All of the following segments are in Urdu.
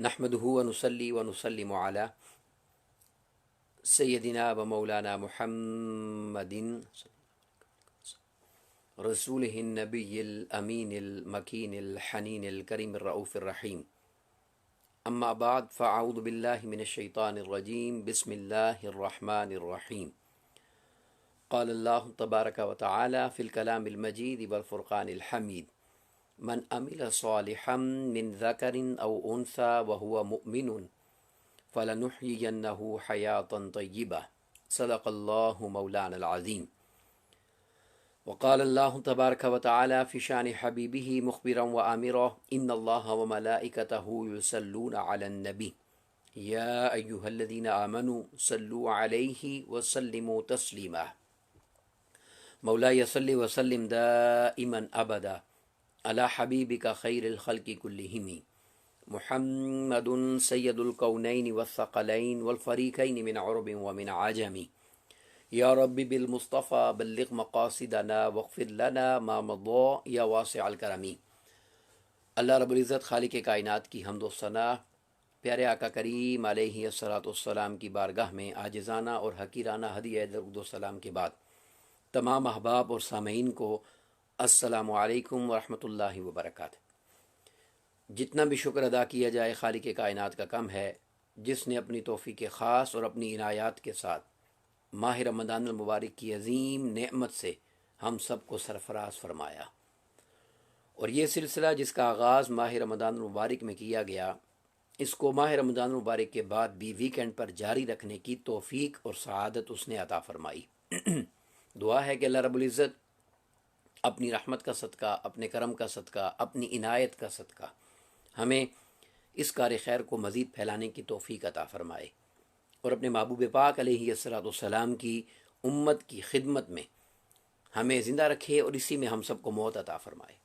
نحمدہ ونصلی ونسلم علی سیدنا و مولانا محمد رسولہ النبی الامین المکین الحنین الکریم الرؤوف الرحیم اما بعد فاعوذ باللہ من الشیطان الرجیم بسم اللہ الرحمن الرحیم قال اللہ تبارک و تعالی فی الکلام المجید والفرقان الحمید من عمل صالحا من ذکر او انثى وهو مؤمن فلنحيينه حياة طيبة صدق الله مولانا العظيم. وقال الله تبارك وتعالى في شان حبيبه مخبرا وآمرا إن الله وملائكته يصلون على النبي يا أيها الذين آمنوا صلوا عليه وسلموا تسليما. مولاي صل وسلم دائما أبدا على حبيبك خير الخلق كلهم محمد سید الکونین والثقلین والفریقین من عرب ومن عجم یا رب بالمصطفى بلغ مقاصدنا واغفر لنا ما مضى یا واسع الکرم. اللہ رب العزت خالق کائنات کی حمد و ثنا پیارے آقا کریم علیہ الصلوۃ والسلام کی بارگاہ میں عاجزانہ اور حقیرانہ ہدیہ درود و سلام کے بعد تمام احباب اور سامعین کو السلام علیکم ورحمۃ اللہ وبرکاتہ. جتنا بھی شکر ادا کیا جائے خالق کائنات کا کم ہے، جس نے اپنی توفیق خاص اور اپنی عنایات کے ساتھ ماہ رمضان المبارک کی عظیم نعمت سے ہم سب کو سرفراز فرمایا. اور یہ سلسلہ جس کا آغاز ماہ رمضان المبارک میں کیا گیا، اس کو ماہ رمضان المبارک کے بعد بھی ویکینڈ پر جاری رکھنے کی توفیق اور سعادت اس نے عطا فرمائی. دعا ہے کہ اللہ رب العزت اپنی رحمت کا صدقہ، اپنے کرم کا صدقہ، اپنی عنایت کا صدقہ ہمیں اس کار خیر کو مزید پھیلانے کی توفیق عطا فرمائے اور اپنے محبوب پاک علیہ الصلوۃ والسلام کی امت کی خدمت میں ہمیں زندہ رکھے اور اسی میں ہم سب کو موت عطا فرمائے.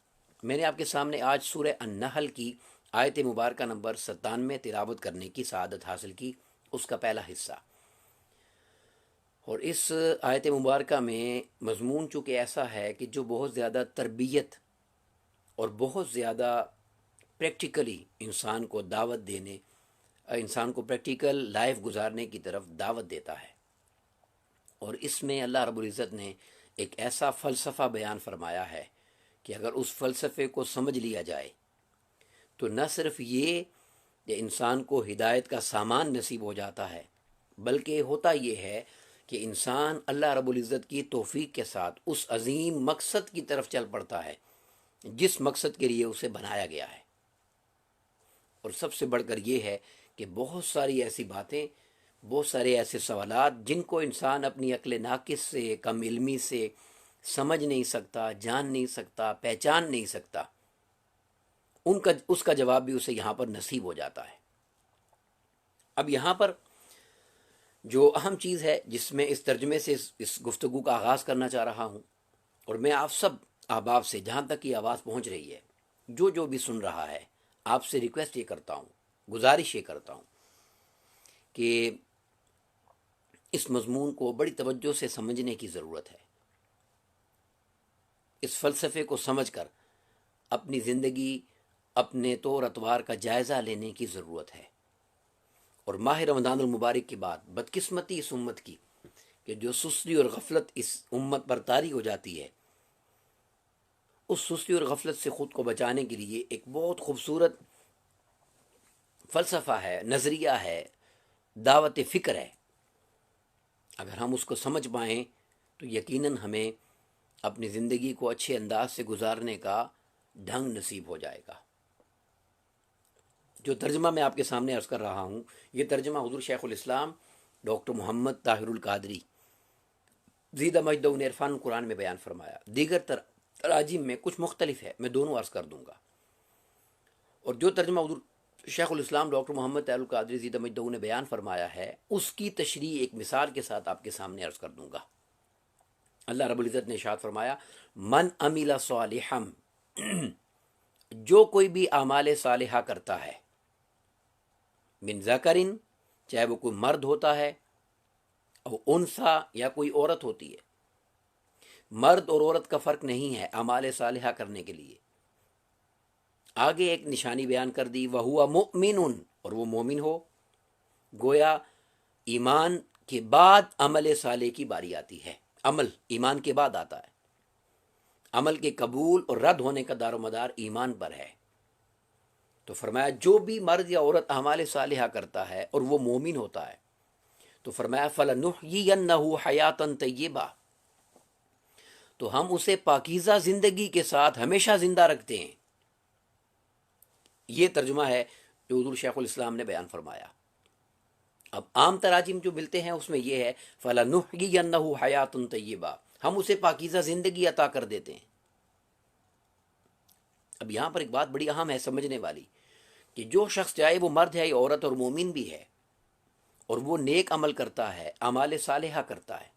میں نے آپ کے سامنے آج سورہ النحل کی آیت مبارکہ نمبر 97 تلاوت کرنے کی سعادت حاصل کی، اس کا پہلا حصہ. اور اس آیت مبارکہ میں مضمون چونکہ ایسا ہے کہ جو بہت زیادہ تربیت اور بہت زیادہ پریکٹیکلی انسان کو دعوت دینے، انسان کو پریکٹیکل لائف گزارنے کی طرف دعوت دیتا ہے. اور اس میں اللہ رب العزت نے ایک ایسا فلسفہ بیان فرمایا ہے کہ اگر اس فلسفے کو سمجھ لیا جائے تو نہ صرف یہ کہ انسان کو ہدایت کا سامان نصیب ہو جاتا ہے، بلکہ ہوتا یہ ہے کہ انسان اللہ رب العزت کی توفیق کے ساتھ اس عظیم مقصد کی طرف چل پڑتا ہے جس مقصد کے لیے اسے بنایا گیا ہے. اور سب سے بڑھ کر یہ ہے کہ بہت ساری ایسی باتیں، بہت سارے ایسے سوالات جن کو انسان اپنی عقل ناقص سے، کم علمی سے سمجھ نہیں سکتا، جان نہیں سکتا، پہچان نہیں سکتا، اس کا جواب بھی اسے یہاں پر نصیب ہو جاتا ہے. اب یہاں پر جو اہم چیز ہے جس میں اس ترجمے سے اس گفتگو کا آغاز کرنا چاہ رہا ہوں، اور میں آپ سب احباب سے جہاں تک یہ آواز پہنچ رہی ہے، جو بھی سن رہا ہے، آپ سے ریکویسٹ یہ کرتا ہوں، گزارش یہ کرتا ہوں کہ اس مضمون کو بڑی توجہ سے سمجھنے کی ضرورت ہے. اس فلسفے کو سمجھ کر اپنی زندگی، اپنے طور اطوار کا جائزہ لینے کی ضرورت ہے. اور ماہ رمضان المبارک کے بعد بدقسمتی اس امت کی کہ جو سستی اور غفلت اس امت پر طاری ہو جاتی ہے، اس سستی اور غفلت سے خود کو بچانے کے لیے ایک بہت خوبصورت فلسفہ ہے، نظریہ ہے، دعوت فکر ہے. اگر ہم اس کو سمجھ پائیں تو یقیناً ہمیں اپنی زندگی کو اچھے انداز سے گزارنے کا ڈھنگ نصیب ہو جائے گا. جو ترجمہ میں آپ کے سامنے عرض کر رہا ہوں، یہ ترجمہ حضور شیخ الاسلام ڈاکٹر محمد طاہر القادری زیدہ مجدہ نے عرفان القرآن میں بیان فرمایا. دیگر تراجم میں کچھ مختلف ہے، میں دونوں عرض کر دوں گا. اور جو ترجمہ حضور شیخ الاسلام ڈاکٹر محمد طاہر القادری زیدہ مجدہ نے بیان فرمایا ہے، اس کی تشریح ایک مثال کے ساتھ آپ کے سامنے عرض کر دوں گا. اللہ رب العزت نے ارشاد فرمایا، من عمل صالحا، جو کوئی بھی اعمال صالحہ کرتا ہے، من ذکرن، چاہے وہ کوئی مرد ہوتا ہے، او انثیٰ، یا کوئی عورت ہوتی ہے. مرد اور عورت کا فرق نہیں ہے اعمال صالحہ کرنے کے لیے. آگے ایک نشانی بیان کر دی، وَهُوَ مُؤْمِنٌ، اور وہ مومن ہو، گویا ایمان کے بعد عمل صالح کی باری آتی ہے۔ عمل ایمان کے بعد آتا ہے، عمل کے قبول اور رد ہونے کا دار و مدار ایمان پر ہے۔ تو فرمایا جو بھی مرد یا عورت اعمال صالحہ کرتا ہے اور وہ مومن ہوتا ہے تو فرمایا فَلَنُحْيِيَنَّهُ حَيَاةً طَيِّبَةً، تو ہم اسے پاکیزہ زندگی کے ساتھ ہمیشہ زندہ رکھتے ہیں۔ یہ ترجمہ ہے جو حضور شیخ الاسلام نے بیان فرمایا۔ اب عام تراجم جو ملتے ہیں اس میں یہ ہے فَلَنُحْيِيَنَّهُ حَيَاةً طَيِّبَةً، ہم اسے پاکیزہ زندگی عطا کر دیتے ہیں۔ اب یہاں پر ایک بات بڑی اہم ہے سمجھنے والی، کہ جو شخص چاہے وہ مرد ہے یا عورت اور مومن بھی ہے اور وہ نیک عمل کرتا ہے، اعمال صالحہ کرتا ہے،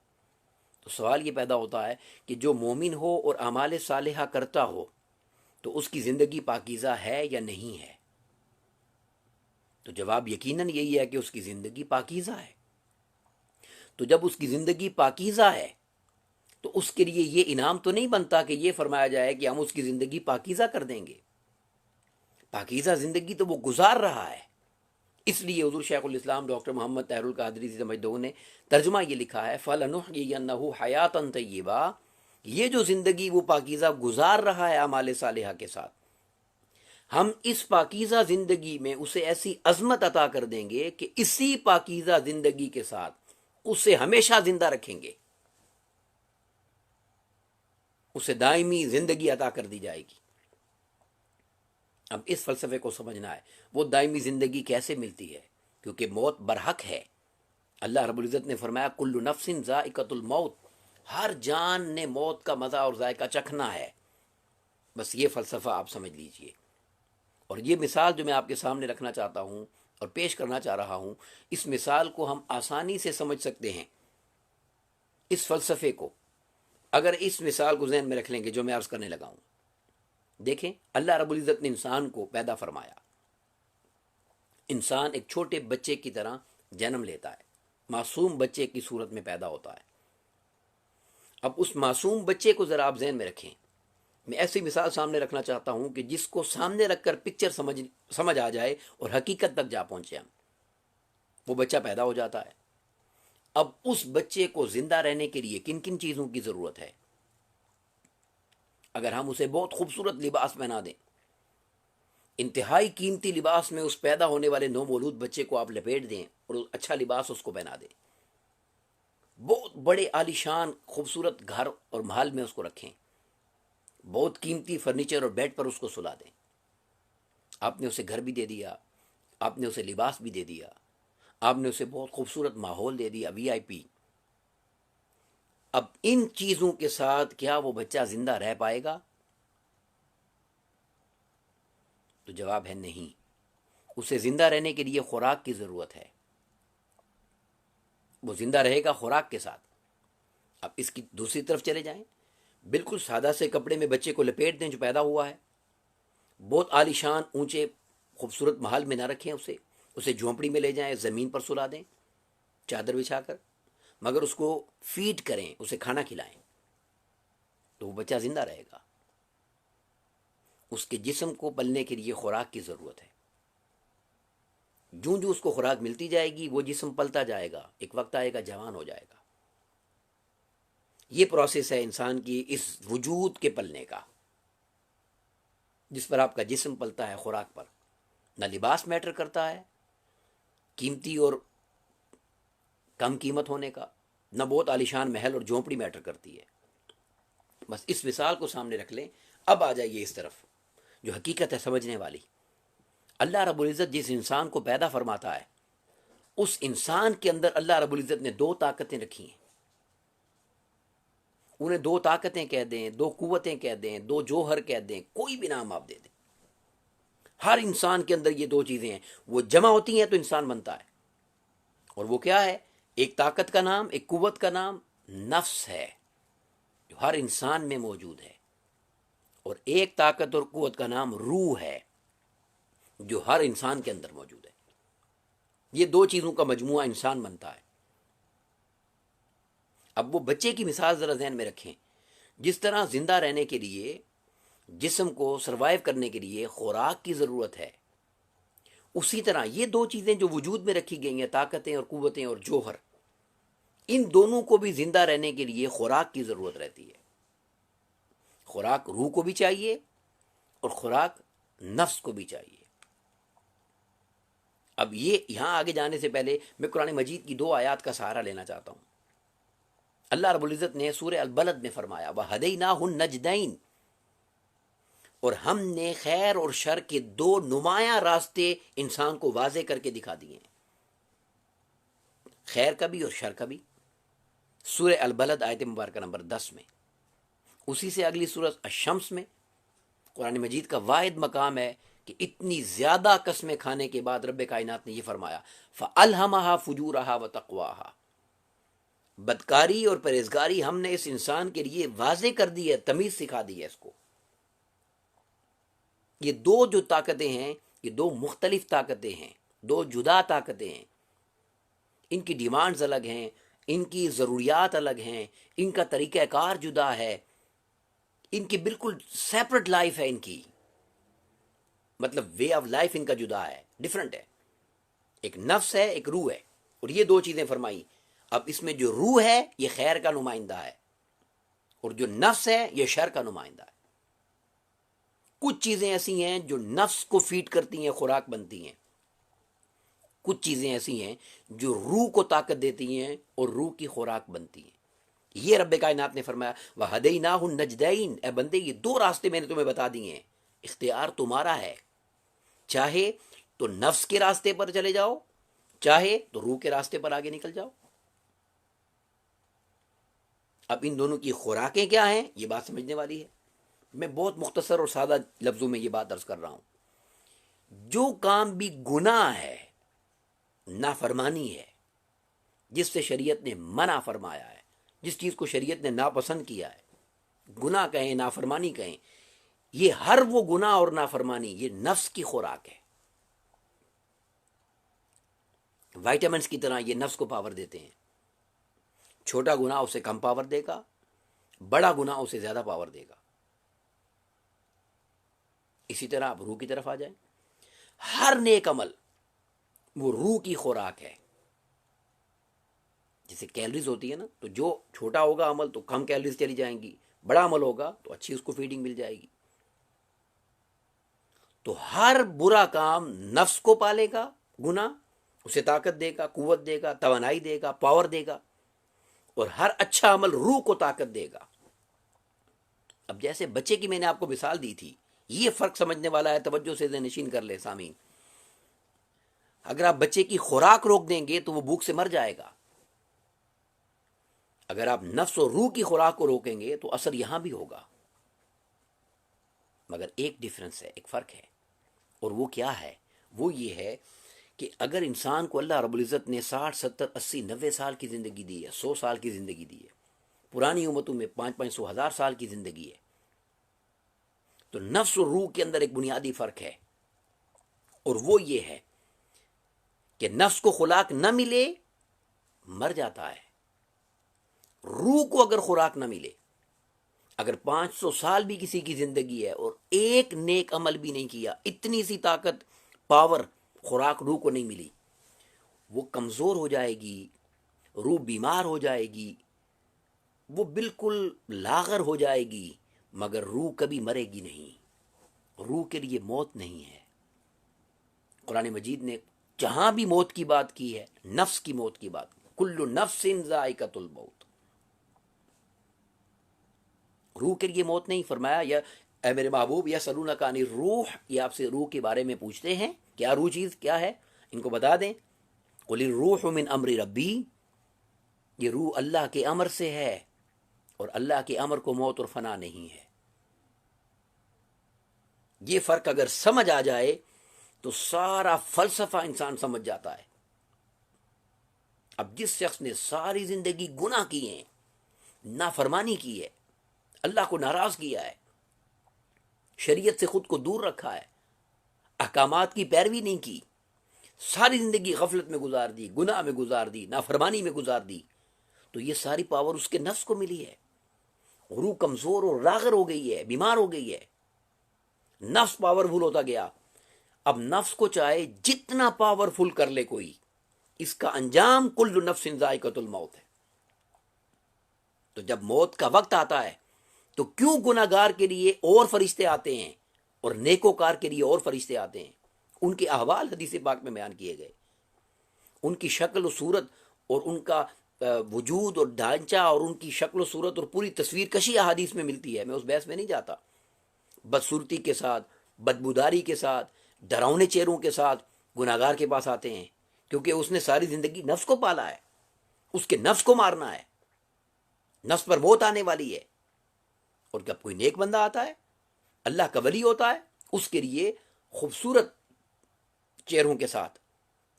تو سوال یہ پیدا ہوتا ہے کہ جو مومن ہو اور اعمال صالحہ کرتا ہو تو اس کی زندگی پاکیزہ ہے یا نہیں ہے؟ تو جواب یقیناً یہی ہے کہ اس کی زندگی پاکیزہ ہے۔ تو جب اس کی زندگی پاکیزہ ہے تو اس کے لیے یہ انعام تو نہیں بنتا کہ یہ فرمایا جائے کہ ہم اس کی زندگی پاکیزہ کر دیں گے۔ پاکیزہ زندگی تو وہ گزار رہا ہے۔ اس لیے حضور شیخ الاسلام ڈاکٹر محمد طاہر القادری مجدو نے ترجمہ یہ لکھا ہے فَلَنُحْيِيَنَّهُ حَيَاةً طَيِّبَةً، یہ جو زندگی وہ پاکیزہ گزار رہا ہے اعمال صالحہ کے ساتھ، ہم اس پاکیزہ زندگی میں اسے ایسی عظمت عطا کر دیں گے کہ اسی پاکیزہ زندگی کے ساتھ اسے ہمیشہ زندہ رکھیں گے، اسے دائمی زندگی عطا کر دی جائے گی۔ اب اس فلسفے کو سمجھنا ہے، وہ دائمی زندگی کیسے ملتی ہے؟ کیونکہ موت برحق ہے۔ اللہ رب العزت نے فرمایا کل نفس ذائقۃ الموت، ہر جان نے موت کا مزہ اور ذائقہ چکھنا ہے۔ بس یہ فلسفہ آپ سمجھ لیجئے۔ اور یہ مثال جو میں آپ کے سامنے رکھنا چاہتا ہوں اور پیش کرنا چاہ رہا ہوں، اس مثال کو ہم آسانی سے سمجھ سکتے ہیں۔ اس فلسفے کو اگر اس مثال کو ذہن میں رکھ لیں گے جو میں عرض کرنے لگا ہوں، دیکھیں اللہ رب العزت نے انسان کو پیدا فرمایا۔ انسان ایک چھوٹے بچے کی طرح جنم لیتا ہے، معصوم بچے کی صورت میں پیدا ہوتا ہے۔ اب اس معصوم بچے کو ذرا آپ ذہن میں رکھیں۔ میں ایسی مثال سامنے رکھنا چاہتا ہوں کہ جس کو سامنے رکھ کر پکچر سمجھ آ جائے اور حقیقت تک جا پہنچے ہم۔ وہ بچہ پیدا ہو جاتا ہے۔ اب اس بچے کو زندہ رہنے کے لیے کن کن چیزوں کی ضرورت ہے؟ اگر ہم اسے بہت خوبصورت لباس پہنا دیں، انتہائی قیمتی لباس میں اس پیدا ہونے والے نومولود بچے کو آپ لپیٹ دیں اور اچھا لباس اس کو پہنا دیں، بہت بڑے عالیشان خوبصورت گھر اور محل میں اس کو رکھیں، بہت قیمتی فرنیچر اور بیڈ پر اس کو سلا دیں، آپ نے اسے گھر بھی دے دیا، آپ نے اسے لباس بھی دے دیا، آپ نے اسے بہت خوبصورت ماحول دے دیا، وی آئی پی۔ اب ان چیزوں کے ساتھ کیا وہ بچہ زندہ رہ پائے گا؟ تو جواب ہے نہیں۔ اسے زندہ رہنے کے لیے خوراک کی ضرورت ہے، وہ زندہ رہے گا خوراک کے ساتھ۔ اب اس کی دوسری طرف چلے جائیں، بالکل سادہ سے کپڑے میں بچے کو لپیٹ دیں جو پیدا ہوا ہے، بہت عالیشان اونچے خوبصورت محل میں نہ رکھیں، اسے جھونپڑی میں لے جائیں، زمین پر سلا دیں چادر بچھا کر، مگر اس کو فیڈ کریں، اسے کھانا کھلائیں، تو وہ بچہ زندہ رہے گا۔ اس کے جسم کو پلنے کے لیے خوراک کی ضرورت ہے۔ جو اس کو خوراک ملتی جائے گی وہ جسم پلتا جائے گا، ایک وقت آئے گا جوان ہو جائے گا۔ یہ پروسیس ہے انسان کی اس وجود کے پلنے کا، جس پر آپ کا جسم پلتا ہے خوراک پر۔ نہ لباس میٹر کرتا ہے، قیمتی اور کم قیمت ہونے کا، نہ بہت عالیشان محل اور جھونپڑی میٹر کرتی ہے۔ بس اس مثال کو سامنے رکھ لیں۔ اب آ جائیے اس طرف جو حقیقت ہے سمجھنے والی۔ اللہ رب العزت جس انسان کو پیدا فرماتا ہے، اس انسان کے اندر اللہ رب العزت نے دو طاقتیں رکھی ہیں۔ انہیں دو طاقتیں کہہ دیں، دو قوتیں کہہ دیں، دو جوہر کہہ دیں، کوئی بھی نام آپ دے دیں، ہر انسان کے اندر یہ دو چیزیں ہیں، وہ جمع ہوتی ہیں تو انسان بنتا ہے۔ اور وہ کیا ہے؟ ایک طاقت کا نام، ایک قوت کا نام نفس ہے، جو ہر انسان میں موجود ہے، اور ایک طاقت اور قوت کا نام روح ہے، جو ہر انسان کے اندر موجود ہے۔ یہ دو چیزوں کا مجموعہ انسان بنتا ہے۔ اب وہ بچے کی مثال ذرا ذہن میں رکھیں۔ جس طرح زندہ رہنے کے لیے، جسم کو سروائیو کرنے کے لیے خوراک کی ضرورت ہے، اسی طرح یہ دو چیزیں جو وجود میں رکھی گئی ہیں، طاقتیں اور قوتیں اور جوہر، ان دونوں کو بھی زندہ رہنے کے لیے خوراک کی ضرورت رہتی ہے۔ خوراک روح کو بھی چاہیے اور خوراک نفس کو بھی چاہیے۔ اب یہ یہاں آگے جانے سے پہلے میں قرآن مجید کی 2 آیات کا سہارا لینا چاہتا ہوں۔ اللہ رب العزت نے سورہ البلد میں فرمایا وَهَدَيْنَاهُ النَّجْدَيْنِ، اور ہم نے خیر اور شر کے 2 نمایاں راستے انسان کو واضح کر کے دکھا دیے ہیں، خیر کا بھی اور شر کا بھی۔ سورہ البلد آیت مبارکہ نمبر 10 میں۔ اسی سے اگلی سورہ الشمس میں قرآن مجید کا واحد مقام ہے کہ اتنی زیادہ قسمیں کھانے کے بعد رب کائنات نے یہ فرمایا فَأَلْهَمَهَا فُجُورَهَا وَتَقْوَاهَا، بدکاری اور پرہیزگاری ہم نے اس انسان کے لیے واضح کر دی ہے، تمیز سکھا دی ہے اس کو۔ یہ 2 جو طاقتیں ہیں، یہ 2 مختلف طاقتیں ہیں، 2 جدا طاقتیں ہیں، ان کی ڈیمانڈز الگ ہیں، ان کی ضروریات الگ ہیں، ان کا طریقہ کار جدا ہے، ان کی بالکل سیپریٹ لائف ہے، ان کی مطلب وے آف لائف ان کا جدا ہے، ڈیفرنٹ ہے۔ ایک نفس ہے، ایک روح ہے، اور یہ 2 چیزیں فرمائی۔ اب اس میں جو روح ہے یہ خیر کا نمائندہ ہے، اور جو نفس ہے یہ شر کا نمائندہ ہے۔ کچھ چیزیں ایسی ہیں جو نفس کو فیڈ کرتی ہیں، خوراک بنتی ہیں، کچھ چیزیں ایسی ہیں جو روح کو طاقت دیتی ہیں اور روح کی خوراک بنتی ہیں۔ یہ رب کائنات نے فرمایا وَهَدَيْنَاهُ النَّجْدَيْنِ، اے بندے یہ 2 راستے میں نے تمہیں بتا دیے ہیں، اختیار تمہارا ہے، چاہے تو نفس کے راستے پر چلے جاؤ، چاہے تو روح کے راستے پر آگے نکل جاؤ۔ اب ان دونوں کی خوراکیں کیا ہیں یہ بات سمجھنے والی ہے۔ میں بہت مختصر اور سادہ لفظوں میں یہ بات عرض کر رہا ہوں۔ جو کام بھی گناہ ہے، نافرمانی ہے، جس سے شریعت نے منع فرمایا ہے، جس چیز کو شریعت نے ناپسند کیا ہے، گناہ کہیں نافرمانی کہیں، یہ ہر وہ گناہ اور نافرمانی یہ نفس کی خوراک ہے۔ وائٹامنس کی طرح یہ نفس کو پاور دیتے ہیں۔ چھوٹا گناہ اسے کم پاور دے گا، بڑا گناہ اسے زیادہ پاور دے گا۔ اسی طرح آپ روح کی طرف آ جائیں، ہر نیک عمل وہ روح کی خوراک ہے۔ جیسے کیلریز ہوتی ہے نا، تو جو چھوٹا ہوگا عمل تو کم کیلریز چلی جائیں گی، بڑا عمل ہوگا تو اچھی اس کو فیڈنگ مل جائے گی۔ تو ہر برا کام نفس کو پالے گا، گناہ اسے طاقت دے گا، قوت دے گا، توانائی دے گا، پاور دے گا، اور ہر اچھا عمل روح کو طاقت دے گا۔ اب جیسے بچے کی میں نے آپ کو مثال دی تھی، یہ فرق سمجھنے والا ہے، توجہ سے ذہن نشین کر لے سامعین۔ اگر آپ بچے کی خوراک روک دیں گے تو وہ بھوک سے مر جائے گا، اگر آپ نفس اور روح کی خوراک کو روکیں گے تو اثر یہاں بھی ہوگا۔ مگر ایک ڈیفرنس ہے، ایک فرق ہے، اور وہ کیا ہے؟ وہ یہ ہے کہ اگر انسان کو اللہ رب العزت نے 60 70 80 90 سال کی زندگی دی ہے، 100 سال کی زندگی دی ہے، پرانی امتوں میں 500 1000 سال کی زندگی ہے، تو نفس اور روح کے اندر ایک بنیادی فرق ہے، اور وہ یہ ہے کہ نفس کو خوراک نہ ملے مر جاتا ہے، روح کو اگر خوراک نہ ملے، اگر 500 سال بھی کسی کی زندگی ہے اور ایک نیک عمل بھی نہیں کیا، اتنی سی طاقت پاور خوراک روح کو نہیں ملی، وہ کمزور ہو جائے گی، روح بیمار ہو جائے گی، وہ بالکل لاغر ہو جائے گی، مگر روح کبھی مرے گی نہیں۔ روح کے لیے موت نہیں ہے۔ قرآن مجید نے جہاں بھی موت کی بات کی ہے، نفس کی موت کی بات، کل نفس ذائقۃ الموت، روح کے لیے موت نہیں۔ فرمایا یا اے میرے محبوب یسألونک عن الروح، یہ آپ سے روح کے بارے میں پوچھتے ہیں، کیا روح چیز کیا ہے ان کو بتا دیں۔ قل الروح من امر ربی، یہ روح اللہ کے امر سے ہے، اور اللہ کے امر کو موت اور فنا نہیں ہے۔ یہ فرق اگر سمجھ آ جائے تو سارا فلسفہ انسان سمجھ جاتا ہے۔ اب جس شخص نے ساری زندگی گناہ کیے ہیں، نافرمانی کی ہے، اللہ کو ناراض کیا ہے، شریعت سے خود کو دور رکھا ہے، احکامات کی پیروی نہیں کی، ساری زندگی غفلت میں گزار دی، گناہ میں گزار دی، نافرمانی میں گزار دی، تو یہ ساری پاور اس کے نفس کو ملی ہے۔ روح کمزور اور راغر ہو گئی ہے، بیمار ہو گئی ہے، نفس پاورفل ہوتا گیا۔ اب نفس کو چاہے جتنا پاورفل کر لے کوئی، اس کا انجام کل نفس ذائقۃ الموت ہے۔ تو جب موت کا وقت آتا ہے تو کیوں گناہگار کے لیے اور فرشتے آتے ہیں اور نیکوکار کے لیے اور فرشتے آتے ہیں؟ ان کے احوال حدیث پاک میں بیان کیے گئے، ان کی شکل و صورت اور ان کا وجود اور ڈھانچہ اور ان کی شکل و صورت اور پوری تصویر کشی احادیث میں ملتی ہے، میں اس بحث میں نہیں جاتا۔ بدصورتی کے ساتھ، بدبوداری کے ساتھ، ڈراؤنے چہروں کے ساتھ گناہگار کے پاس آتے ہیں، کیونکہ اس نے ساری زندگی نفس کو پالا ہے، اس کے نفس کو مارنا ہے، نفس پر موت آنے والی ہے۔ اور جب کوئی نیک بندہ آتا ہے، اللہ کا ولی ہوتا ہے، اس کے لیے خوبصورت چہروں کے ساتھ،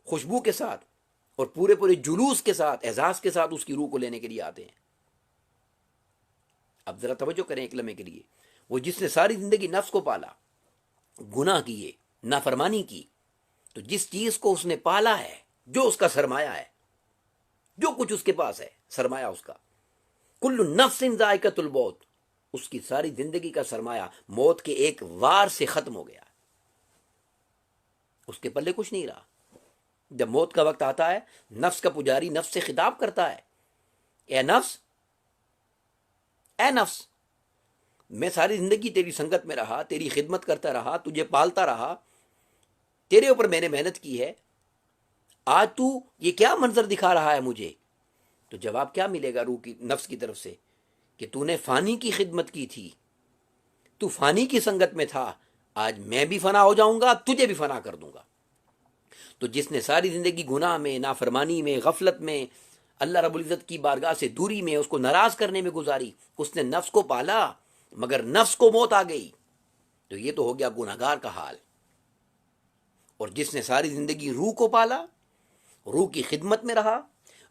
خوشبو کے ساتھ اور پورے پورے جلوس کے ساتھ، اعزاز کے ساتھ اس کی روح کو لینے کے لیے آتے ہیں۔ اب ذرا توجہ کریں ایک لمحے کے لیے، وہ جس نے ساری زندگی نفس کو پالا، گناہ کیے، نافرمانی کی، تو جس چیز کو اس نے پالا ہے، جو اس کا سرمایہ ہے، جو کچھ اس کے پاس ہے سرمایہ اس کا، کل نفس ذائقۃ الموت، اس کی ساری زندگی کا سرمایہ موت کے ایک وار سے ختم ہو گیا، اس کے پلے کچھ نہیں رہا۔ جب موت کا وقت آتا ہے، نفس کا پجاری نفس سے خطاب کرتا ہے، اے نفس، اے نفس، میں ساری زندگی تیری سنگت میں رہا، تیری خدمت کرتا رہا، تجھے پالتا رہا، تیرے اوپر میں نے محنت کی ہے، آج تو یہ کیا منظر دکھا رہا ہے مجھے؟ تو جواب کیا ملے گا روح کی، نفس کی طرف سے، کہ تو نے فانی کی خدمت کی تھی، تو فانی کی سنگت میں تھا، آج میں بھی فنا ہو جاؤں گا، تجھے بھی فنا کر دوں گا۔ تو جس نے ساری زندگی گناہ میں، نافرمانی میں، غفلت میں، اللہ رب العزت کی بارگاہ سے دوری میں، اس کو ناراض کرنے میں گزاری، اس نے نفس کو پالا مگر نفس کو موت آ گئی، تو یہ تو ہو گیا گناہگار کا حال۔ اور جس نے ساری زندگی روح کو پالا، روح کی خدمت میں رہا،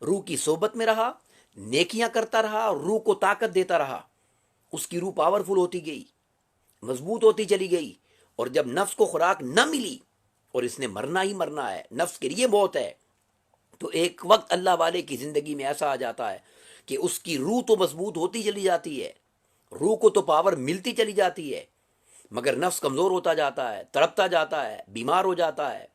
روح کی صحبت میں رہا، نیکیاں کرتا رہا، روح کو طاقت دیتا رہا، اس کی روح پاورفل ہوتی گئی، مضبوط ہوتی چلی گئی، اور جب نفس کو خوراک نہ ملی اور اس نے مرنا ہی مرنا ہے، نفس کے لیے موت ہے، تو ایک وقت اللہ والے کی زندگی میں ایسا آ جاتا ہے کہ اس کی روح تو مضبوط ہوتی چلی جاتی ہے، روح کو تو پاور ملتی چلی جاتی ہے، مگر نفس کمزور ہوتا جاتا ہے، تڑپتا جاتا ہے، بیمار ہو جاتا ہے،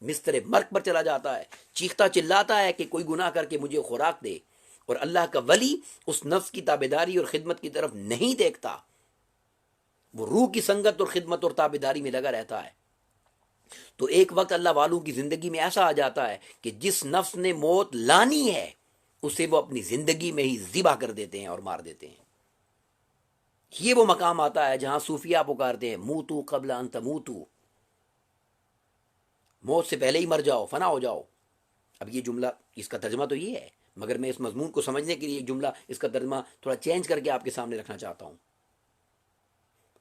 مستر مرگ پر چلا جاتا ہے، چیختا چلاتا ہے کہ کوئی گناہ کر کے مجھے خوراک دے، اور اللہ کا ولی اس نفس کی تابعداری اور خدمت کی طرف نہیں دیکھتا، وہ روح کی سنگت اور خدمت اور تابعداری میں لگا رہتا ہے۔ تو ایک وقت اللہ والوں کی زندگی میں ایسا آ جاتا ہے کہ جس نفس نے موت لانی ہے اسے وہ اپنی زندگی میں ہی ذبح کر دیتے ہیں اور مار دیتے ہیں۔ یہ وہ مقام آتا ہے جہاں صوفیہ پکارتے ہیں موتو قبل ان تموتو، موت سے پہلے ہی مر جاؤ، فنا ہو جاؤ۔ اب یہ جملہ، اس کا ترجمہ تو یہ ہے، مگر میں اس مضمون کو سمجھنے کے لیے جملہ، اس کا ترجمہ تھوڑا چینج کر کے آپ کے سامنے رکھنا چاہتا ہوں۔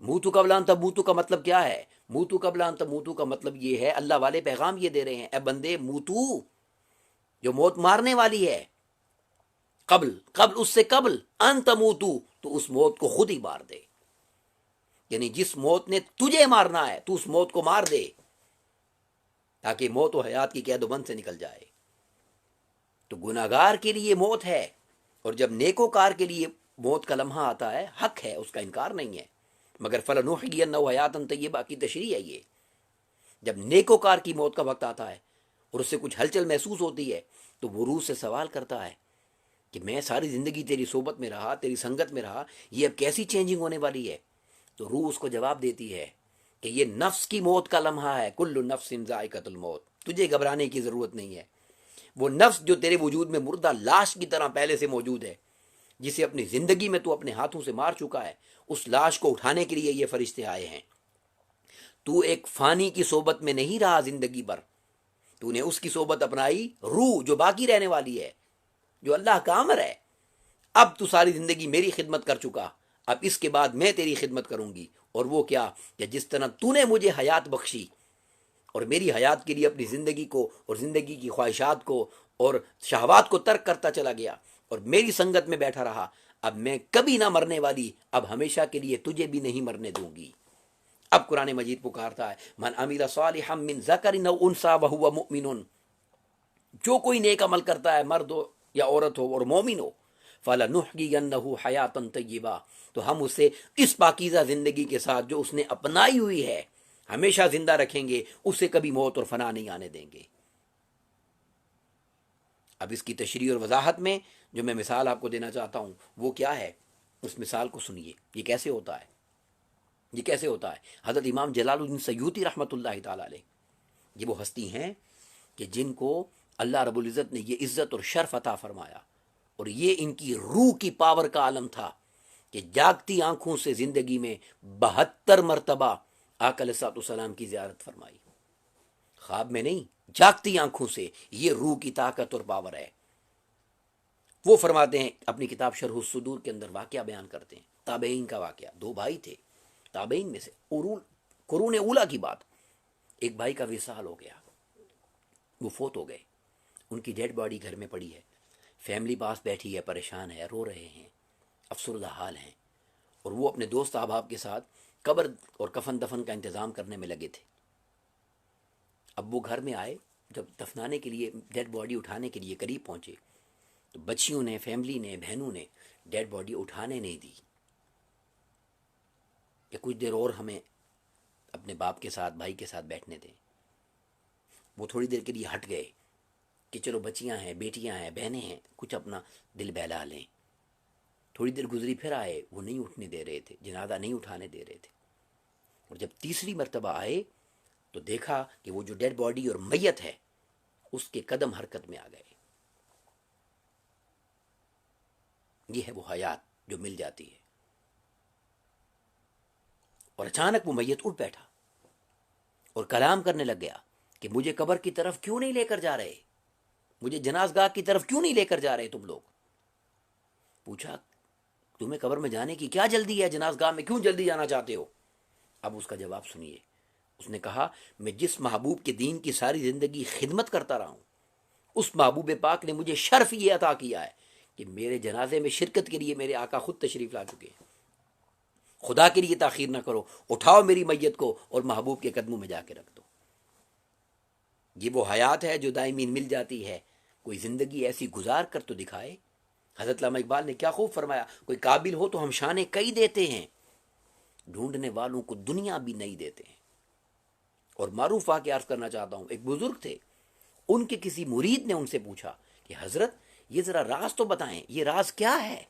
موتو قبل ان تموتو کا مطلب کیا ہے؟ موتو قبل ان تموتو کا مطلب یہ ہے، اللہ والے پیغام یہ دے رہے ہیں، اے بندے موتو، جو موت مارنے والی ہے، قبل اس سے قبل ان تموتو، تو اس موت کو خود ہی مار دے، یعنی جس موت نے تجھے مارنا ہے تو اس موت کو مار دے، تاکہ موت و حیات کی قید و بند سے نکل جائے۔ تو گناہگار کے لیے موت ہے، اور جب نیکوکار کے لیے موت کا لمحہ آتا ہے، حق ہے، اس کا انکار نہیں ہے، مگر فَلَنُحْيِيَنَّهُ حَيَاتًا طَيِّبَةً کی تشریح ہے یہ۔ جب نیکوکار کی موت کا وقت آتا ہے اور اس سے کچھ ہلچل محسوس ہوتی ہے تو وہ روح سے سوال کرتا ہے کہ میں ساری زندگی تیری صحبت میں رہا، تیری سنگت میں رہا، یہ اب کیسی چینجنگ ہونے والی ہے؟ تو روح اس کو جواب دیتی ہے کہ یہ نفس کی موت کا لمحہ ہے، کل نفس ذائقۃ الموت، تجھے گھبرانے کی ضرورت نہیں ہے۔ وہ نفس جو تیرے وجود میں مردہ لاش کی طرح پہلے سے موجود ہے، جسے اپنی زندگی میں تو اپنے ہاتھوں سے مار چکا ہے، اس لاش کو اٹھانے کے لیے یہ فرشتے آئے ہیں۔ تو ایک فانی کی صحبت میں نہیں رہا زندگی بھر، تو نے اس کی صحبت اپنائی، روح جو باقی رہنے والی ہے، جو اللہ کا امر ہے، اب تو ساری زندگی میری خدمت کر چکا، اب اس کے بعد میں تیری خدمت کروں گی، اور وہ کیا کہ جس طرح تو نے مجھے حیات بخشی اور میری حیات کے لیے اپنی زندگی کو اور زندگی کی خواہشات کو اور شہوات کو ترک کرتا چلا گیا اور میری سنگت میں بیٹھا رہا، اب میں کبھی نہ مرنے والی، اب ہمیشہ کے لیے تجھے بھی نہیں مرنے دوں گی۔ اب قرآن مجید پکارتا ہے من عمل صالحا من ذکر او انثی وہو مؤمن، جو کوئی نیک عمل کرتا ہے، مرد ہو یا عورت ہو اور مومن ہو، فَلَنُحْيِيَنَّهُ حَيَاتًا طَيِّبَةً، تو ہم اسے اس پاکیزہ زندگی کے ساتھ جو اس نے اپنائی ہوئی ہے، ہمیشہ زندہ رکھیں گے، اسے کبھی موت اور فنا نہیں آنے دیں گے۔ اب اس کی تشریح اور وضاحت میں جو میں مثال آپ کو دینا چاہتا ہوں وہ کیا ہے، اس مثال کو سنیے، یہ کیسے ہوتا ہے، یہ کیسے ہوتا ہے۔ حضرت امام جلال الدین سیوطی رحمۃ اللہ تعالی علیہ، یہ وہ ہستی ہیں کہ جن کو اللہ رب العزت نے یہ عزت اور شرف عطا فرمایا، اور یہ ان کی روح کی پاور کا عالم تھا کہ جاگتی آنکھوں سے زندگی میں 72 مرتبہ آقا علیہ الصلوۃ والسلام کی زیارت فرمائی، خواب میں نہیں، جاگتی آنکھوں سے۔ یہ روح کی طاقت اور پاور ہے۔ وہ فرماتے ہیں اپنی کتاب شرح الصدور کے اندر واقعہ بیان کرتے ہیں، تابعین کا واقعہ۔ دو بھائی تھے تابعین میں سے، قرون اولا کی بات۔ ایک بھائی کا وصال ہو گیا، وہ فوت ہو گئے، ان کی ڈیڈ باڈی گھر میں پڑی ہے، فیملی پاس بیٹھی ہے، پریشان ہے، رو رہے ہیں، افسردہ حال ہیں، اور وہ اپنے دوست احباب کے ساتھ قبر اور کفن دفن کا انتظام کرنے میں لگے تھے۔ اب وہ گھر میں آئے، جب دفنانے کے لیے ڈیڈ باڈی اٹھانے کے لیے قریب پہنچے تو بچیوں نے، فیملی نے، بہنوں نے ڈیڈ باڈی اٹھانے نہیں دی کہ کچھ دیر اور ہمیں اپنے باپ کے ساتھ، بھائی کے ساتھ بیٹھنے دیں۔ وہ تھوڑی دیر کے لیے ہٹ گئے کہ چلو بچیاں ہیں، بیٹیاں ہیں، بہنیں ہیں، کچھ اپنا دل بہلا لیں۔ تھوڑی دیر گزری، پھر آئے، وہ نہیں اٹھنے دے رہے تھے، جنازہ نہیں اٹھانے دے رہے تھے۔ اور جب تیسری مرتبہ آئے تو دیکھا کہ وہ جو ڈیڈ باڈی اور میت ہے اس کے قدم حرکت میں آ گئے۔ یہ ہے وہ حیات جو مل جاتی ہے۔ اور اچانک وہ میت اٹھ بیٹھا اور کلام کرنے لگ گیا کہ مجھے قبر کی طرف کیوں نہیں لے کر جا رہے، مجھے جنازگاہ کی طرف کیوں نہیں لے کر جا رہے تم لوگ۔ پوچھا تمہیں قبر میں جانے کی کیا جلدی ہے، جنازگاہ میں کیوں جلدی جانا چاہتے ہو؟ اب اس کا جواب سنیے۔ اس نے کہا میں جس محبوب کے دین کی ساری زندگی خدمت کرتا رہا ہوں، اس محبوب پاک نے مجھے شرف یہ عطا کیا ہے کہ میرے جنازے میں شرکت کے لیے میرے آقا خود تشریف لا چکے ہیں۔ خدا کے لیے تاخیر نہ کرو، اٹھاؤ میری میت کو اور محبوب کے قدموں میں جا کے رکھ دو۔ یہ وہ حیات ہے جو دائمی مل جاتی ہے۔ کوئی زندگی ایسی گزار کر تو دکھائے۔ حضرت علامہ اقبال نے کیا خوب فرمایا، کوئی قابل ہو تو ہم شانے کئی دیتے ہیں، ڈھونڈنے والوں کو دنیا بھی نہیں دیتے ہیں۔ اور معروف واقعہ عرض کرنا چاہتا ہوں، ایک بزرگ تھے، ان کے کسی مرید نے ان سے پوچھا کہ حضرت یہ ذرا راز تو بتائیں، یہ راز کیا ہے،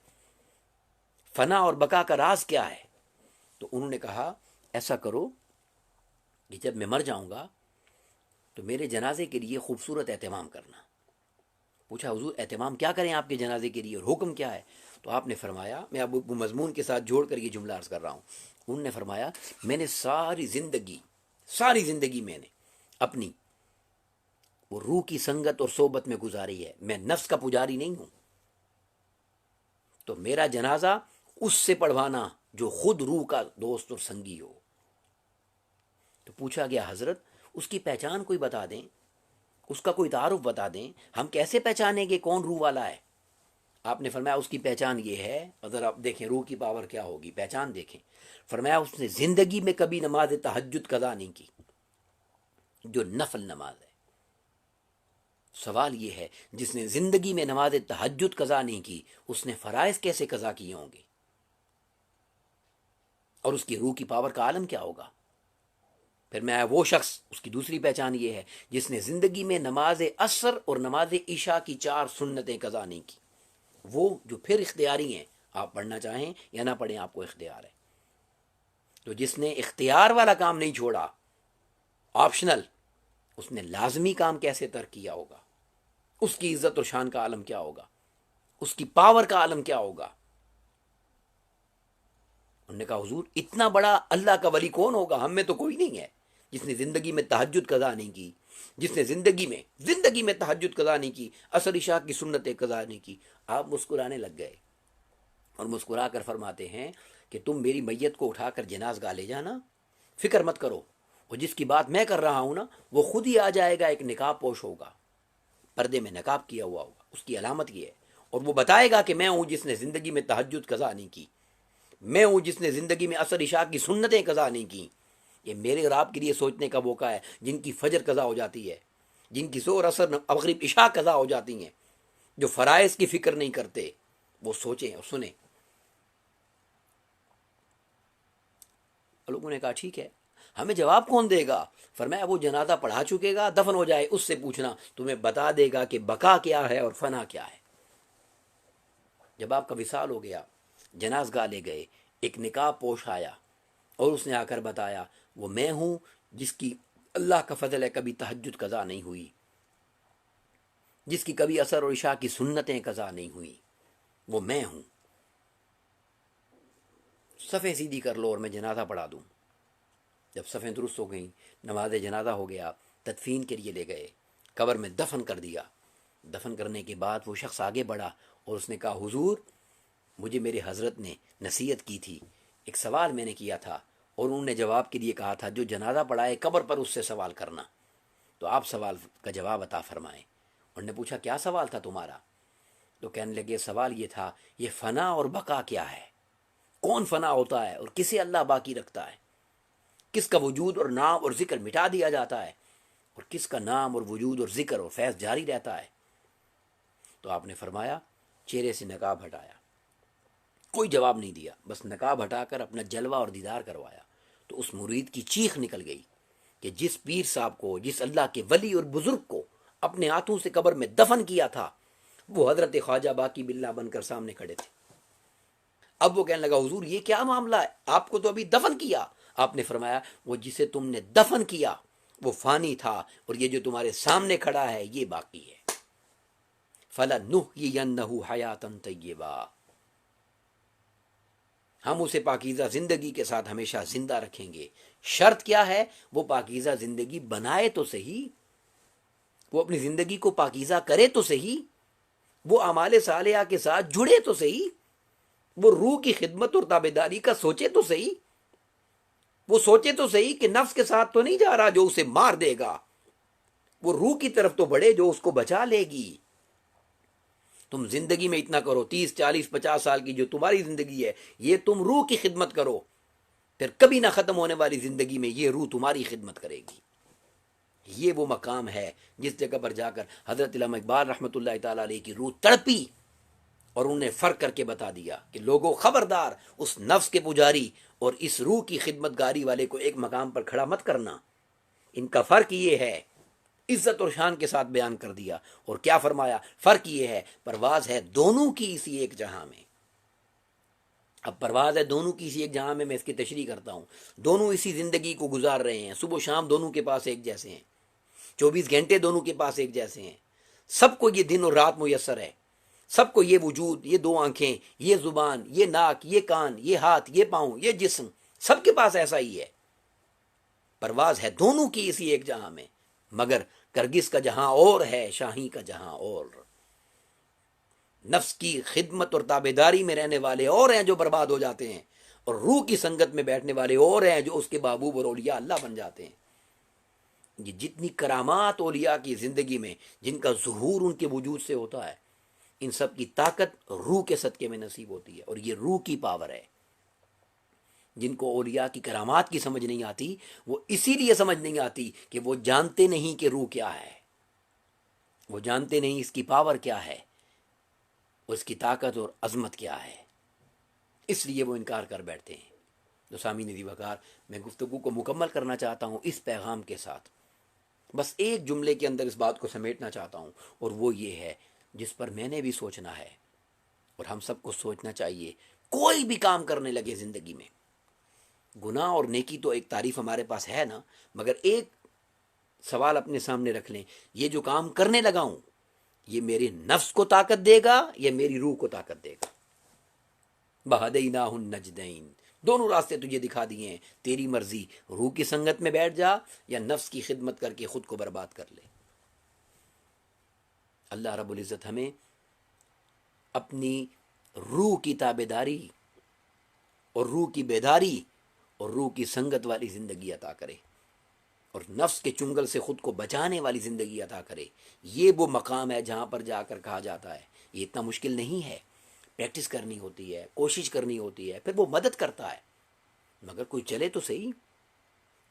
فنا اور بقا کا راز کیا ہے؟ تو انہوں نے کہا ایسا کرو کہ جب میں مر جاؤں گا تو میرے جنازے کے لیے خوبصورت اہتمام کرنا۔ پوچھا حضور اہتمام کیا کریں آپ کے جنازے کے لیے اور حکم کیا ہے؟ تو آپ نے فرمایا، میں اب مضمون کے ساتھ جوڑ کر یہ جملہ عرض کر رہا ہوں، انہوں نے فرمایا میں نے ساری زندگی میں نے اپنی وہ روح کی سنگت اور صحبت میں گزاری ہے، میں نفس کا پجاری نہیں ہوں، تو میرا جنازہ اس سے پڑھوانا جو خود روح کا دوست اور سنگی ہو۔ تو پوچھا گیا حضرت اس کی پہچان کوئی بتا دیں، اس کا کوئی تعارف بتا دیں، ہم کیسے پہچانیں گے کون روح والا ہے؟ آپ نے فرمایا اس کی پہچان یہ ہے، اگر آپ دیکھیں روح کی پاور کیا ہوگی، پہچان دیکھیں۔ فرمایا اس نے زندگی میں کبھی نماز تہجد قضا نہیں کی، جو نفل نماز ہے۔ سوال یہ ہے جس نے زندگی میں نماز تہجد قضا نہیں کی، اس نے فرائض کیسے قضا کیے ہوں گے؟ اور اس کی روح کی پاور کا عالم کیا ہوگا؟ پھر میں وہ شخص، اس کی دوسری پہچان یہ ہے جس نے زندگی میں نماز عصر اور نماز عشاء کی 4 سنتیں قضا نہیں کی، وہ جو پھر اختیاری ہیں، آپ پڑھنا چاہیں یا نہ پڑھیں آپ کو اختیار ہے۔ تو جس نے اختیار والا کام نہیں چھوڑا، آپشنل، اس نے لازمی کام کیسے ترک کیا ہوگا؟ اس کی عزت اور شان کا عالم کیا ہوگا؟ اس کی پاور کا عالم کیا ہوگا؟ انہوں نے کہا حضور اتنا بڑا اللہ کا ولی کون ہوگا، ہم میں تو کوئی نہیں ہے جس نے زندگی میں تہجد قضا نہیں کی، جس نے زندگی میں تہجد قضا نہیں کی، عصر عشاء کی سنتیں قضا نہیں کی۔ آپ مسکرانے لگ گئے اور مسکرا کر فرماتے ہیں کہ تم میری میت کو اٹھا کر جنازگاہ لے جانا، فکر مت کرو، اور جس کی بات میں کر رہا ہوں نا وہ خود ہی آ جائے گا، ایک نقاب پوش ہوگا، پردے میں نقاب کیا ہوا ہوگا، اس کی علامت یہ ہے، اور وہ بتائے گا کہ میں ہوں جس نے زندگی میں تہجد قضا نہیں کی، میں ہوں جس نے زندگی میں عصر عشاء کی سنتیں قضا نہیں کی۔ یہ میرے اور آپ کے لیے سوچنے کا موقع ہے، جن کی فجر قضا ہو جاتی ہے، جن کی ظہر عصر مغرب عشاء قضا ہو جاتی ہیں، جو فرائض کی فکر نہیں کرتے، وہ سوچیں اور سنیں۔ لوگوں نے کہا ٹھیک ہے ہمیں جواب کون دے گا؟ فرمایا وہ جنازہ پڑھا چکے گا، دفن ہو جائے، اس سے پوچھنا، تمہیں بتا دے گا کہ بقا کیا ہے اور فنا کیا ہے۔ جب آپ کا وصال ہو گیا، جناز گاہ لے گئے، ایک نقاب پوش آیا اور اس نے آ کر بتایا وہ میں ہوں جس کی اللہ کا فضل ہے کبھی تہجد قضا نہیں ہوئی، جس کی کبھی عصر اور عشاء کی سنتیں قضا نہیں ہوئی، وہ میں ہوں، صفیں سیدھی کر لو اور میں جنازہ پڑھا دوں۔ جب صفیں درست ہو گئیں، نماز جنازہ ہو گیا، تدفین کے لیے لے گئے، قبر میں دفن کر دیا۔ دفن کرنے کے بعد وہ شخص آگے بڑھا اور اس نے کہا حضور مجھے میرے حضرت نے نصیحت کی تھی، ایک سوال میں نے کیا تھا اور انہوں نے جواب کے لیے کہا تھا جو جنازہ پڑھائے قبر پر اس سے سوال کرنا، تو آپ سوال کا جواب عطا فرمائیں۔ انہوں نے پوچھا کیا سوال تھا تمہارا؟ تو کہنے لگے سوال یہ تھا یہ فنا اور بقا کیا ہے، کون فنا ہوتا ہے اور کسے اللہ باقی رکھتا ہے، کس کا وجود اور نام اور ذکر مٹا دیا جاتا ہے اور کس کا نام اور وجود اور ذکر اور فیض جاری رہتا ہے؟ تو آپ نے فرمایا، چہرے سے نقاب ہٹایا، کوئی جواب نہیں دیا، بس نقاب ہٹا کر اپنا جلوہ اور دیدار کروایا۔ تو اس مرید کی چیخ نکل گئی کہ جس پیر صاحب کو، جس اللہ کے ولی اور بزرگ کو اپنے ہاتھوں سے قبر میں دفن کیا تھا، وہ حضرت خواجہ باقی باللہ بن کر سامنے کھڑے تھے۔ اب وہ کہنے لگا حضور یہ کیا معاملہ ہے، آپ کو تو ابھی دفن کیا۔ آپ نے فرمایا وہ جسے تم نے دفن کیا وہ فانی تھا اور یہ جو تمہارے سامنے کھڑا ہے یہ باقی ہے۔ فَلَنُحْيِيَنَّهُ حَيَاةً طَيِّبَةً، ہم اسے پاکیزہ زندگی کے ساتھ ہمیشہ زندہ رکھیں گے۔ شرط کیا ہے؟ وہ پاکیزہ زندگی بنائے تو صحیح، وہ اپنی زندگی کو پاکیزہ کرے تو صحیح، وہ اعمال صالحہ کے ساتھ جڑے تو صحیح، وہ روح کی خدمت اور تابعداری کا سوچے تو صحیح، وہ سوچے تو صحیح کہ نفس کے ساتھ تو نہیں جا رہا جو اسے مار دے گا، وہ روح کی طرف تو بڑھے جو اس کو بچا لے گی۔ تم زندگی میں اتنا کرو، 30 40 50 سال کی جو تمہاری زندگی ہے یہ تم روح کی خدمت کرو، پھر کبھی نہ ختم ہونے والی زندگی میں یہ روح تمہاری خدمت کرے گی۔ یہ وہ مقام ہے جس جگہ پر جا کر حضرت علامہ اقبال رحمۃ اللہ تعالی علیہ کی روح تڑپی اور انہوں نے فرق کر کے بتا دیا کہ لوگوں خبردار اس نفس کے پجاری اور اس روح کی خدمت گاری والے کو ایک مقام پر کھڑا مت کرنا، ان کا فرق یہ ہے۔ عزت اور شان کے ساتھ بیان کر دیا اور کیا فرمایا؟ فرق یہ ہے پرواز ہے دونوں کی اسی ایک جہاں میں۔ اب پرواز ہے دونوں کی اسی ایک جہاں میں اس کی تشریح کرتا ہوں۔ دونوں اسی زندگی کو گزار رہے ہیں، صبح و شام دونوں کے پاس ایک جیسے ہیں، 24 گھنٹے دونوں کے پاس ایک جیسے ہیں، سب کو یہ دن اور رات میسر ہے، سب کو یہ وجود، یہ 2 آنکھیں، یہ زبان، یہ ناک، یہ کان، یہ ہاتھ، یہ پاؤں، یہ جسم، سب کے پاس ایسا ہی ہے۔ پرواز ہے دونوں کی اسی ایک جہاں میں، مگر کرگس کا جہاں اور ہے، شاہی کا جہاں اور۔ نفس کی خدمت اور تابعداری میں رہنے والے اور ہیں جو برباد ہو جاتے ہیں، اور روح کی سنگت میں بیٹھنے والے اور ہیں جو اس کے محبوب اور اولیاء اللہ بن جاتے ہیں۔ یہ جتنی کرامات اولیاء کی زندگی میں جن کا ظہور ان کے وجود سے ہوتا ہے، ان سب کی طاقت روح کے صدقے میں نصیب ہوتی ہے، اور یہ روح کی پاور ہے۔ جن کو اولیاء کی کرامات کی سمجھ نہیں آتی، وہ اسی لیے سمجھ نہیں آتی کہ وہ جانتے نہیں کہ روح کیا ہے، وہ جانتے نہیں اس کی پاور کیا ہے، اس کی طاقت اور عظمت کیا ہے، اس لیے وہ انکار کر بیٹھتے ہیں۔ تو سامعین عزیز وقار، میں گفتگو کو مکمل کرنا چاہتا ہوں اس پیغام کے ساتھ، بس ایک جملے کے اندر اس بات کو سمیٹنا چاہتا ہوں، اور وہ یہ ہے جس پر میں نے بھی سوچنا ہے اور ہم سب کو سوچنا چاہیے۔ کوئی بھی کام کرنے لگے زندگی میں، گناہ اور نیکی تو ایک تعریف ہمارے پاس ہے نا، مگر ایک سوال اپنے سامنے رکھ لیں، یہ جو کام کرنے لگا ہوں یہ میرے نفس کو طاقت دے گا یا میری روح کو طاقت دے گا؟ بہدیناہ النجدین، دونوں راستے تجھے دکھا دیے ہیں، تیری مرضی، روح کی سنگت میں بیٹھ جا یا نفس کی خدمت کر کے خود کو برباد کر لے۔ اللہ رب العزت ہمیں اپنی روح کی تابعداری اور روح کی بیداری اور روح کی سنگت والی زندگی عطا کرے، اور نفس کے چنگل سے خود کو بچانے والی زندگی عطا کرے۔ یہ وہ مقام ہے جہاں پر جا کر کہا جاتا ہے یہ اتنا مشکل نہیں ہے، پریکٹس کرنی ہوتی ہے، کوشش کرنی ہوتی ہے، پھر وہ مدد کرتا ہے، مگر کوئی چلے تو صحیح،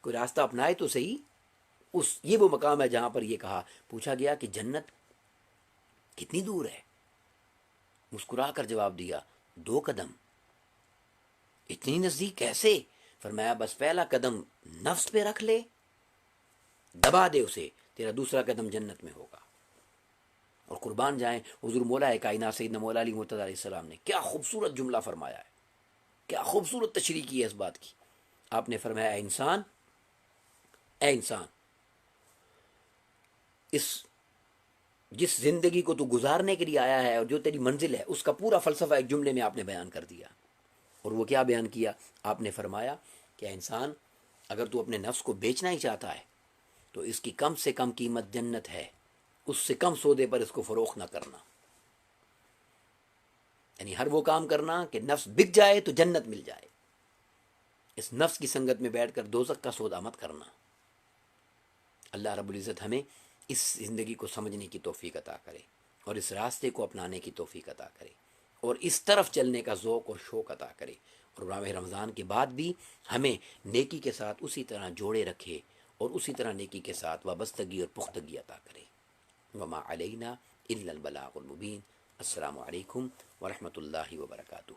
کوئی راستہ اپنائے تو صحیح۔ یہ وہ مقام ہے جہاں پر یہ کہا، پوچھا گیا کہ جنت کتنی دور ہے؟ مسکرا کر جواب دیا 2 قدم۔ اتنی نزدیک کیسے؟ فرمایا بس پہلا قدم نفس پہ رکھ لے، دبا دے اسے، تیرا دوسرا قدم جنت میں ہوگا۔ اور قربان جائیں حضور مولا کائنات سیدنا مولا علی مرتضیٰ علیہ السلام نے کیا خوبصورت جملہ فرمایا ہے، کیا خوبصورت تشریح کی ہے اس بات کی۔ آپ نے فرمایا اے انسان، اے انسان، اس جس زندگی کو تو گزارنے کے لیے آیا ہے اور جو تیری منزل ہے، اس کا پورا فلسفہ ایک جملے میں آپ نے بیان کر دیا۔ اور وہ کیا بیان کیا؟ آپ نے فرمایا کہ اے انسان، اگر تو اپنے نفس کو بیچنا ہی چاہتا ہے تو اس کی کم سے کم قیمت جنت ہے، اس سے کم سودے پر اس کو فروخت نہ کرنا۔ یعنی ہر وہ کام کرنا کہ نفس بک جائے تو جنت مل جائے، اس نفس کی سنگت میں بیٹھ کر دوزخ کا سودا مت کرنا۔ اللہ رب العزت ہمیں اس زندگی کو سمجھنے کی توفیق عطا کرے اور اس راستے کو اپنانے کی توفیق عطا کرے اور اس طرف چلنے کا ذوق اور شوق عطا کرے، اور ماہ رمضان کے بعد بھی ہمیں نیکی کے ساتھ اسی طرح جوڑے رکھے اور اسی طرح نیکی کے ساتھ وابستگی اور پختگی عطا کرے۔ وما علینا الا البلاغ المبین۔ السلام علیکم ورحمۃ اللہ وبرکاتہ۔